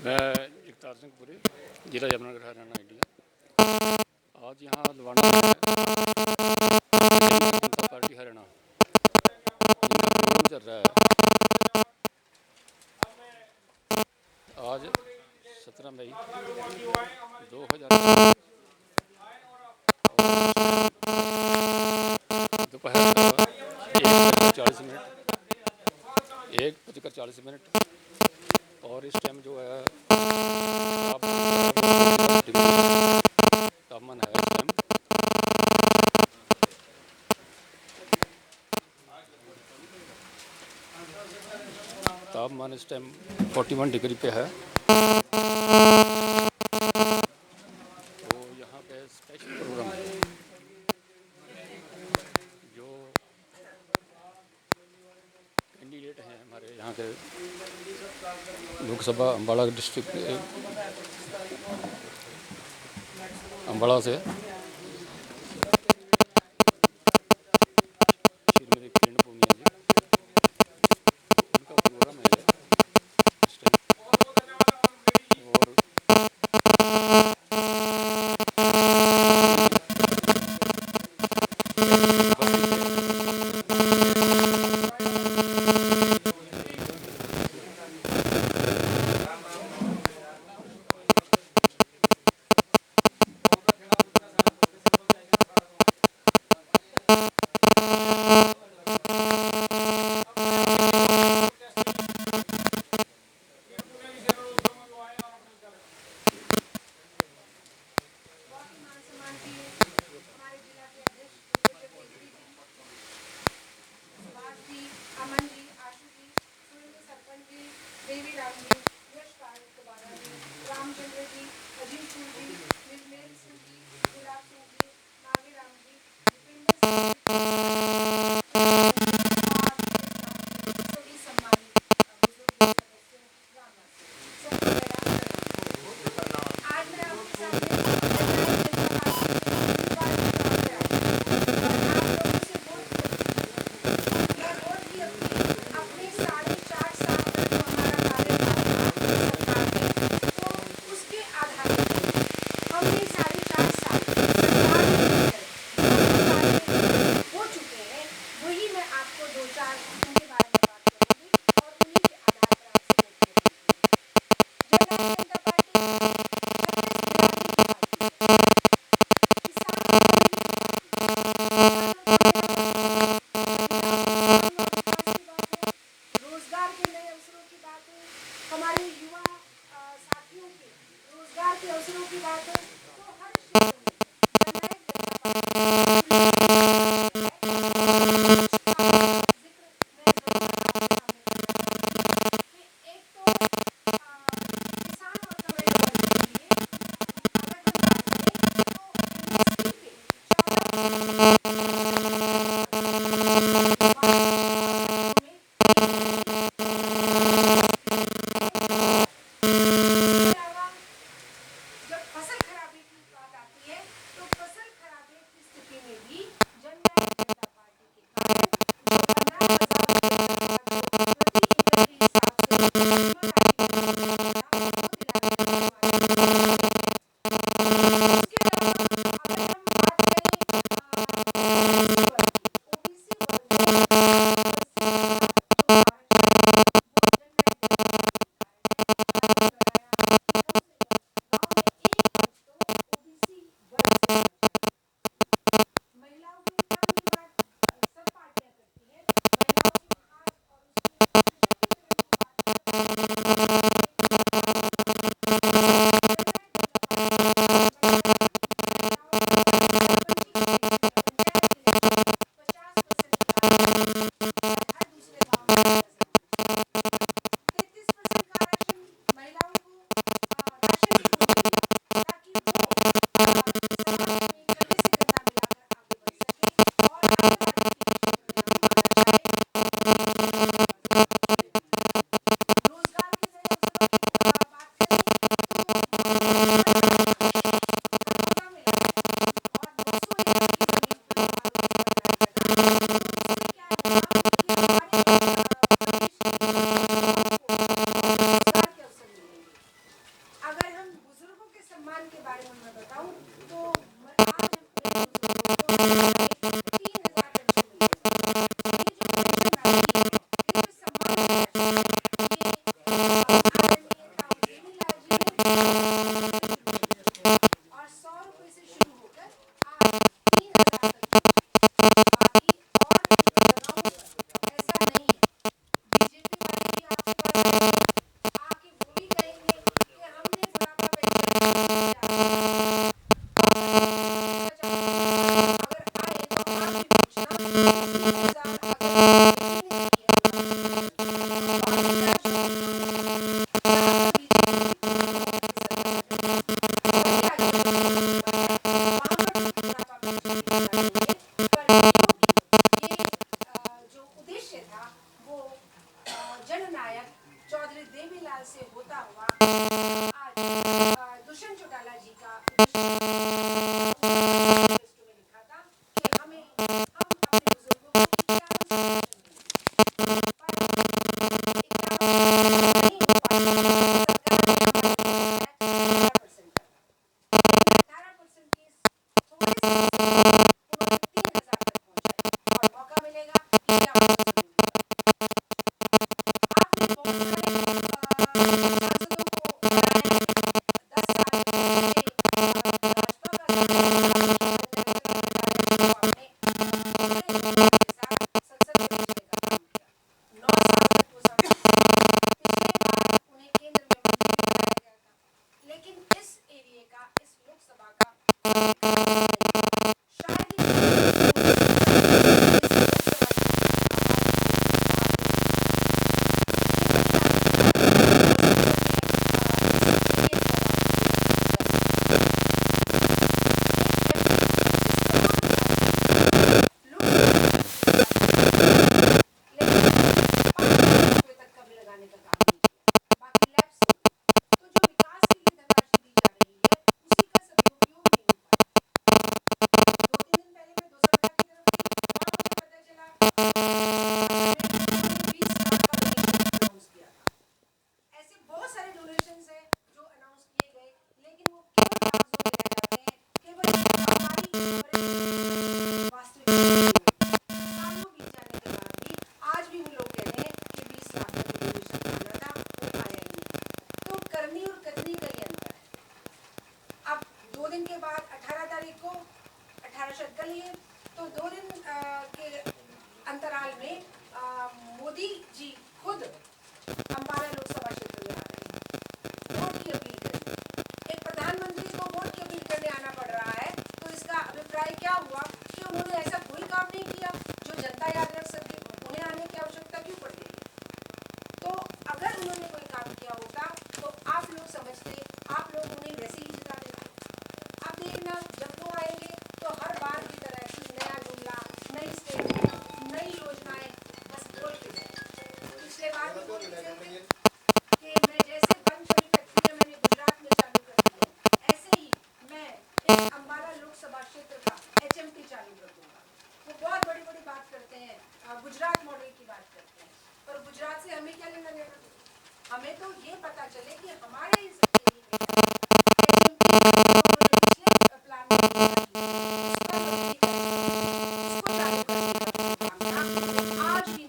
मैं जगतार सिंह पुरी, जिला यमुनानगर, हरियाणा, इंडिया। आज यहाँ लवांडा में जनता पार्टी हरियाणा इनका प्रोग्राम चल रहा है। आज 17 मई 2000 दोपहर का 1:40 और इस टाइम जो है तापमान है। इस टाइम तापमान इस टाइम 41 डिग्री पे है। तो यहाँ पे स्पेशल प्रोग्राम है। जो कैंडिडेट हैं हमारे यहाँ के लोकसभा अम्बाला डिस्ट्रिक्ट अम्बाला से श्रीमती किरण पूनिया जी, उनका प्रोग्राम है इस टाइम। हुआ, आज दुष्यंत चौटाला जी का मैनिफेस्टो में लिखा था कि हम अपने बुजुर्गों को 51% लेकिन इस एरिया का, इस लोकसभा का शायद तक कभी लगाने का काम नहीं किया, बाकी लैब्स तो जो विकास के लिए धनराशि दी जा रही है उसी का सदुपयोग नहीं हो पाया। 2-3 दिन पहले मैं दोसरका की तरफ गई और मुझे पता चला 20 लाख का अनाउंस किया था। ऐसे बहुत सारे डोनेशंस हैं जो अनाउंस किए गए, लेकिन वो केवल कागजों पे रह जाते हैं, केवल हमारी वास्तविक सालों बीत जाने के बाद भी आज भी वो लोग कह रहे हैं कि 20 लाख का डोनेशन आना था, वो आया ही नहीं। तो करनी और कतनी का ही अंतर है। अब 2 दिन के बाद 18 तारीख को 18 शत कल ये तो 2 दिन के अंतराल में मोदी जी खुद अम्बाला लोकसभा क्षेत्र में आ रहे हैं, वोट की अपील करेंगे। एक प्रधानमंत्री को वोट की अपील करने आना पड़ रहा है, तो इसका अभिप्राय क्या हुआ कि उन्होंने ऐसा कोई काम नहीं किया जो जनता याद रख सके, उन्हें आने की आवश्यकता क्यों पड़ गई? तो अगर उन्होंने कोई काम किया होता तो आप लोग समझते, आप लोग उन्हें वैसे ही जिता देते। अब देखना जब वो आएंगे तो हर बार की तरह नया जुमला, नई स्टेटमेंट, नई योजनाएं बस बोल के जाए। पिछले बार भी बोल के थे कि मैं जैसे बंद पड़ी फैक्ट्रियां मैंने गुजरात में चालू कर दी है, ऐसे ही मैं इस अम्बाला लोकसभा क्षेत्र का HMT चालू कर दूंगा। वो बहुत बड़ी बड़ी बात करते हैं, गुजरात मॉडल की बात करते हैं, पर गुजरात से हमें क्या लेना देना? हमें तो ये पता चले कि हमारे इस प्लान में आज भी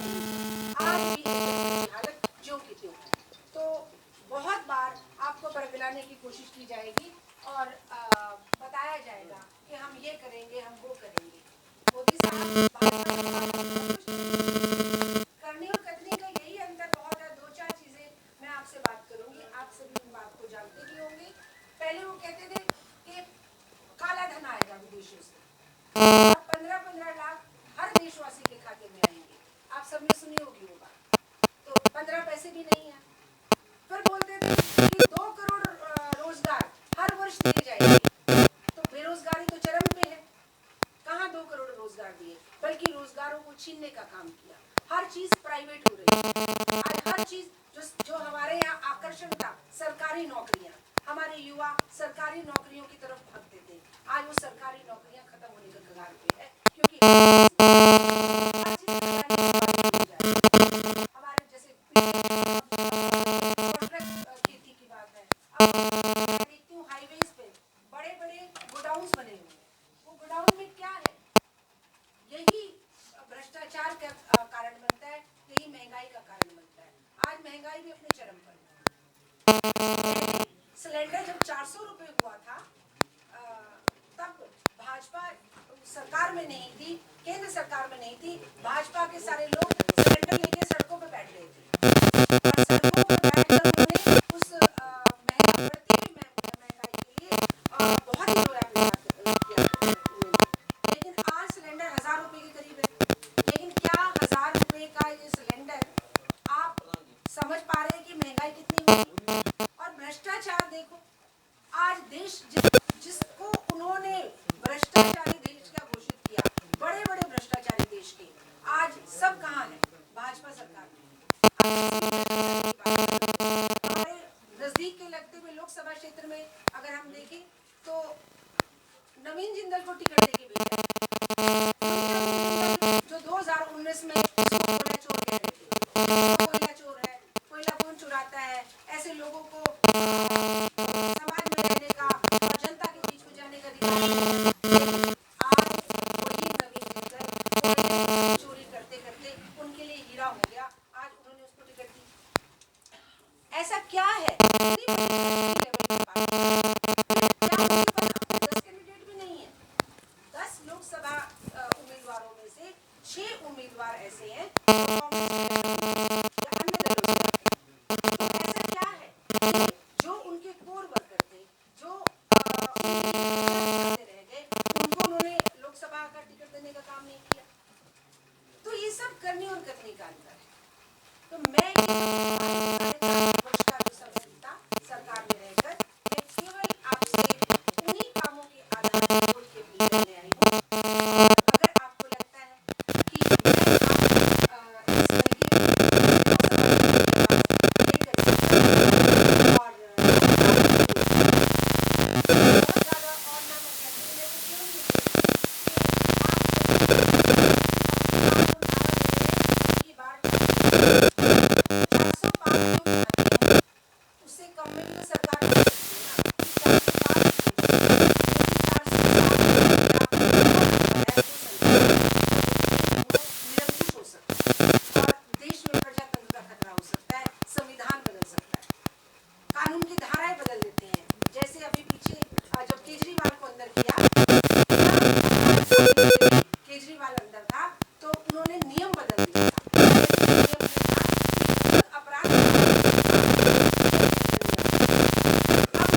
हालत जो की थी। तो बहुत बार आपको बरगलाने की कोशिश की जाएगी और बताया जाएगा कि हम ये करेंगे, हम वो करेंगे। मोदी साहब करने और कतनी का यही अंतर बहुत है। 2-4 चीजें मैं आपसे बात करूंगी, आप सभी इन बात को जानते भी होंगे। पहले वो कहते थे कि काला धन आएगा विदेशों से, 15-15 लाख हर देशवासी के खाते में आएंगे। आप सबने सुनी होगी वो बात। तो 15 पैसे भी नहीं है। फिर बोलते थे कि 2 करोड़ रोजगार हर वर्ष दिए जाएंगे। तो बेरोजगारी तो चरम पे है। कहाँ 2 करोड़ रोजगार दिए, बल्कि रोजगारों को छीनने का काम किया। हर चीज प्राइवेट हो रही है। आज हर चीज जो हमारे यहाँ आकर्षण था, सरकारी नौकरियां, हमारे युवा सरकारी नौकरियों की तरफ भागते थे। आज वो सरकारी नौकरियां खत्म होने के कगार पे है, क्योंकि हमारे जैसे खेती की बात है, अब देखती हूँ हाईवेज पे बड़े बड़े गोडाउन्स बने हुए हैं। वो गोडाउन में क्या है? यही भ्रष्टाचार का कारण बनता है, यही महंगाई का कारण बनता है। आज महंगाई भी अपने चरम पर है। सिलेंडर जब 400 रुपए हुआ था, तब भाजपा सरकार में नहीं थी, केंद्र सरकार में नहीं थी, भाजपा के सारे लोग सिलेंडर लेके सड़कों पे बैठ गए थे और सड़कों पे बैठकर उन्होंने उस बढ़ती हुई महंगाई के लिए बहुत ही रोया पिटा किया। लेकिन आज सिलेंडर 1000 रुपए के करीब है। लेकिन क्या 1000 रुपए का ये सिलेंडर आप समझ पा रहे हैं कि महंगाई कितनी होगी? और भ्रष्टाचार देखो, आज देश जिसको उन्होंने भ्रष्टाचारी देश का घोषित किया, बड़े बड़े भ्रष्टाचारी देश के, आज सब कहाँ है? भाजपा सरकार में। हमारे नजदीक नजदीक के लगते हुए लोकसभा क्षेत्र में अगर हम देखें तो नवीन जिंदल को टिकट देके भेजा जो 2019 में उसको कोयला चोर कह रहे थे, कोयला चोर है, कोयला कौन चुराता है, ऐसे लोगों को समाज में रहने का और जनता के बीच में जाने का अधिकार नहीं है। लेकिन आज वही नवीन जिंदल कोयले चोरी करते करते उनके लिए हीरा हो गया, आज उन्होंने उसको टिकट दी। ऐसा क्या है? उम्मीदवारों में से 6 उम्मीदवार ऐसे हैं जो कांग्रेस के या अन्य दलों से लड़ते हैं। तो ऐसा क्या है कि जो उनके कोर वर्कर थे, जो उनके रह गए, उनको उन्होंने लोकसभा का टिकट देने का काम नहीं किया। तो ये सब करने और करने का अंतर है। तो मैं सरकार में रहकर मैं केवल आपसे उन्हीं कामों के आधार पर वोट के लिए लेने आई हूँ। अगर आपको लगता है कि उससे कम में तो सरकार नहीं निरंकुश हो सकता है और देश में प्रजातंत्र का खतरा हो सकता है, संविधान बदल सकता है, कानून की धाराएं बदल देते हैं। जैसे अभी पीछे जब केजरीवाल को अंदर किया, केजरीवाल अंदर था तो उन्होंने नियम बदल दिया अपराध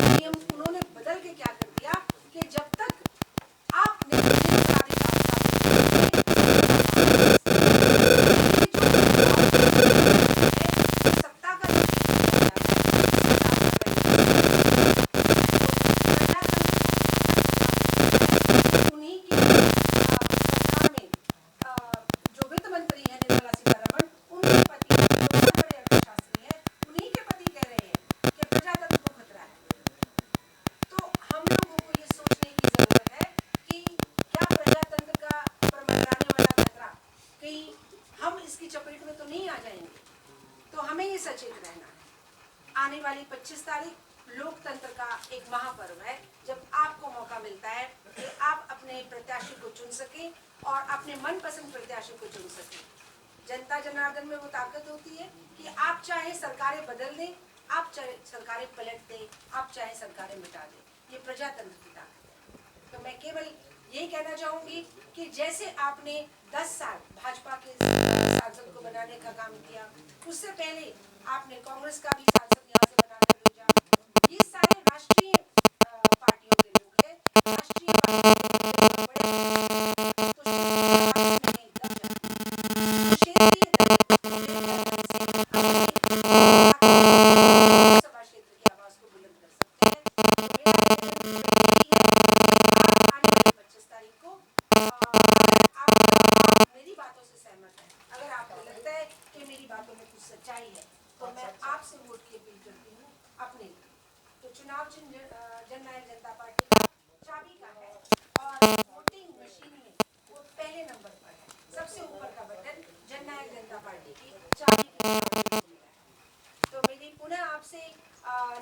नियम उन्होंने बदल के क्या कर दिया कि जब तक आपने सत्ता का उन्हीं की सरकार में जो वित्त मंत्री है निर्मला सीतारमण, उनके पति बहुत बड़े अर्थशास्त्री हैं, उन्हीं के पति कह रहे हैं कि प्रजातंत्र को खतरा है। तो हम लोगों को ये सोचने की जरूरत है कि क्या प्रजातंत्र का पर मंडराने वाला खतरा कहीं हम इसकी चपेट में तो नहीं आ जाएंगे। तो हमें ये सचेत रहना है। आने वाली 25 तारीख लोकतंत्र का एक महापर्व है, जब आपको मौका मिलता है कि आप अपने प्रत्याशी को चुन सकें और अपने मनपसंद प्रत्याशी को चुन सकें। जनता जनार्दन में वो ताकत होती है कि आप चाहे सरकारें बदल दें, आप चाहे सरकारें पलट दें, आप चाहे सरकारें मिटा दें, ये प्रजातंत्र की ताकत है। तो मैं केवल यही कहना चाहूंगी कि जैसे आपने 10 साल भाजपा के सांसद को बनाने का काम किया, उससे पहले आपने कांग्रेस का भी सांसद यहाँ से बनाकर भेजा। ये सारे राष्ट्रीय पार्टियों के लोग हैं, राष्ट्रीय पार्टियों के लोकसभा क्षेत्र की आवाज को बुलंद कर सकते हैं। तो मेरा आने वाली 25 तारीख को आप मेरी बातों से सहमत हैं, अगर आपको लगता है कि मेरी बातों में कुछ सच्चाई है, तो मैं आपसे वोट की अपील करती हूँ अपने लिए। तो चुनाव चिन्ह जननायक जनता पार्टी का चाबी का है और वोटिंग मशीन में वो पहले नंबर पर है, सबसे ऊपर का बटन जननायक जनता पार्टी की चाबी की है। तो मेरी पुनः आपसे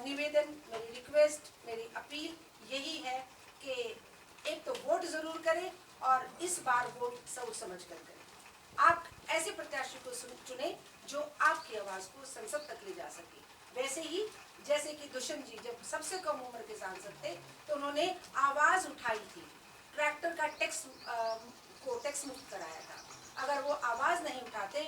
निवेदन, मेरी रिक्वेस्ट, मेरी अपील यही है कि एक तो वोट जरूर करें और इस बार वोट सोच समझ कर करें। आप ऐसे प्रत्याशी को चुने जो आपकी आवाज को संसद तक ले जा सके। वैसे ही जैसे कि दुष्यंत जी जब सबसे कम उम्र के सांसद थे तो उन्होंने आवाज उठाई थी, ट्रैक्टर का टैक्स मुक्त कराया था। अगर वो आवाज नहीं उठाते